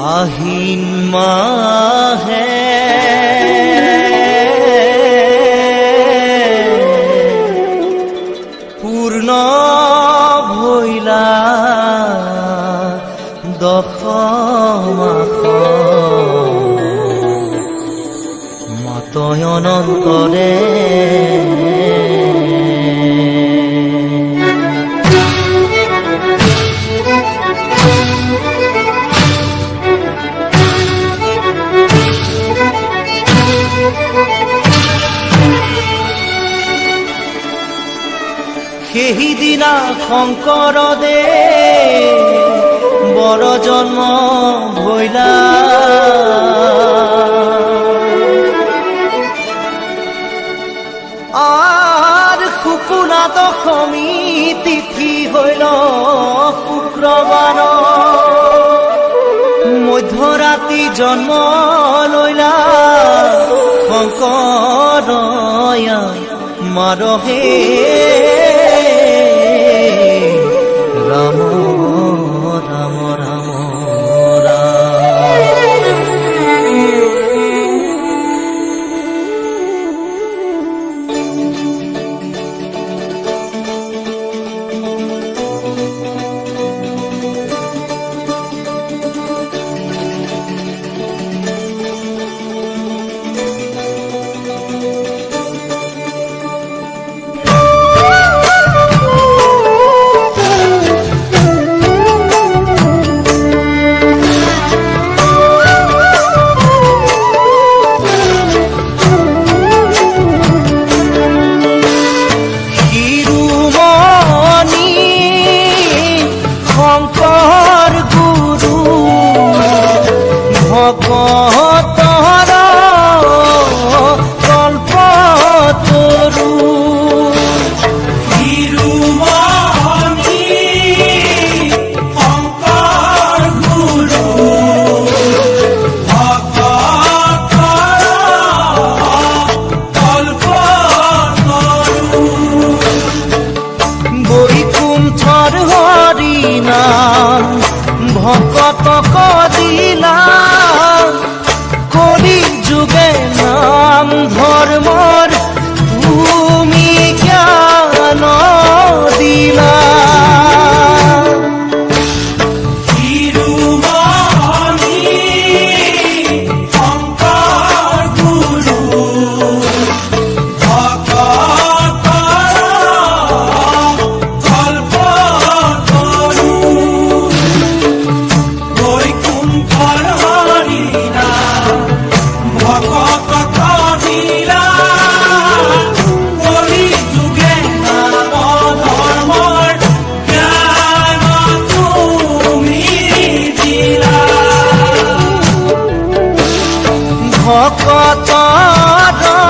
আহিন মাহে পূৰ্ণ ভৈলা দশ মাস মাতয় অনন্তৰে সেইদিনা শংকৰ দে বৰ জন্ম ভৈলা আৰ শুকুনা দশমী তিথি হইল শুক্ৰবাৰ মধ্যৰাতি জন্ম লৈলা শংকৰয়া মাৰহে ৰাম ৰাম ৰাম ভকতক দিলা কলি যুগে নাম ধৰ্মৰ তুমি জ্ঞান দিলা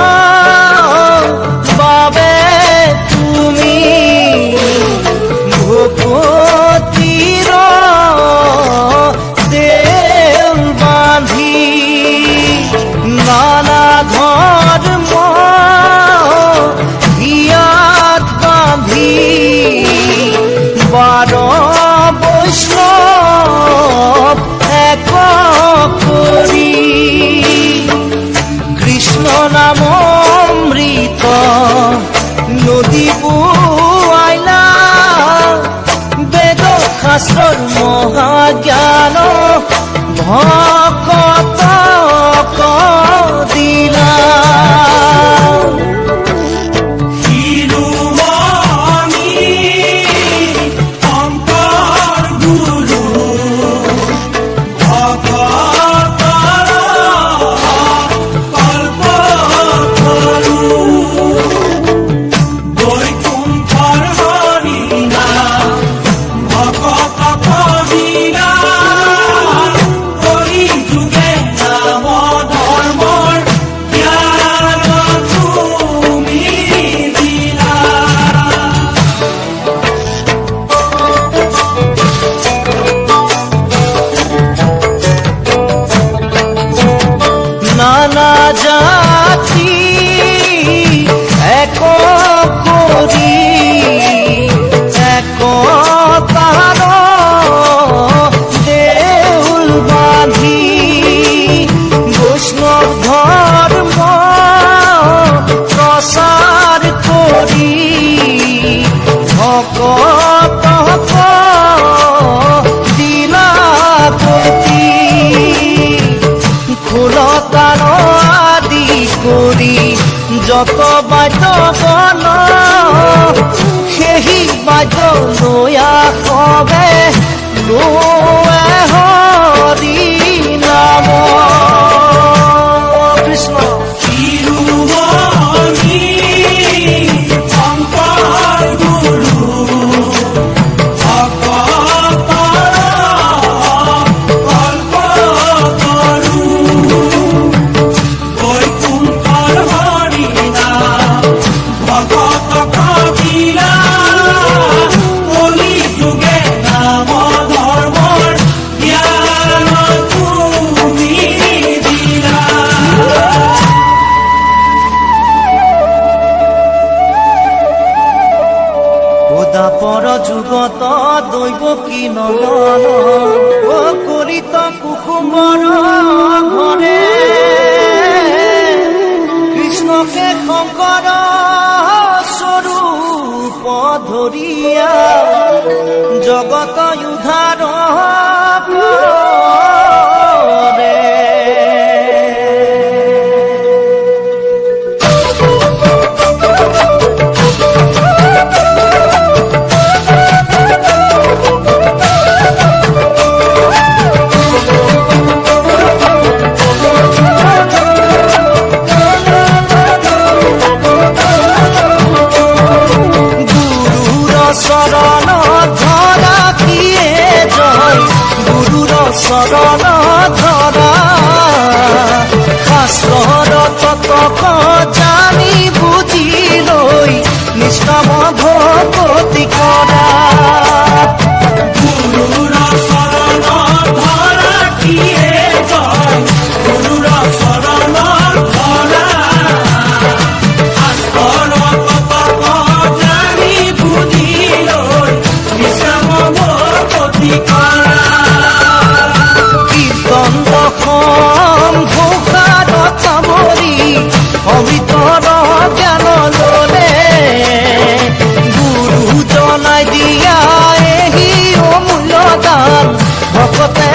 ভকতৰ বাবে তুমি ভকতিৰ দেউল বান্ধি নানা ধৰ্ম হিয়াত বান্ধি বাৰ বৈষ্ণৱ এক কৰি কৃষ্ণ নাম অমৃত নদী বুৱাইলা বেদ শাস্ত্ৰৰ মহাজ্ঞান ভকতক দিলা ভকতক দিলা যত বাদ্য গণ সেই বাদ্য নয়া কবে লোৱে হৰি নাম কৃষ্ণ পৰ যুগত দৈৱ কি নন্দন কৰিত কুসুমৰ ঘৰে কৃষ্ণকে শংকৰ স্বৰূপ ধৰিয়া জগত উদ্ধাৰ কৰে। শৰণ ধৰা কিয়ে জয় গুৰুৰ শৰণ ধৰা শাস্ত্ৰৰ ততক জানি বুঝি লৈ নিষ্কাম ভক্তি কৰা গুৰুৰ শৰণ ধৰা কিয়ে জয় গুৰুৰ শৰণ ধৰা শাস্ত্ৰৰ ততক জানি বুঝি কীৰ্তন দশম ঘোষাৰত সামৰি অমৃতৰ জ্ঞান ললে গুৰু জনাই দিয়া এহি অমূল্য দান ভকতে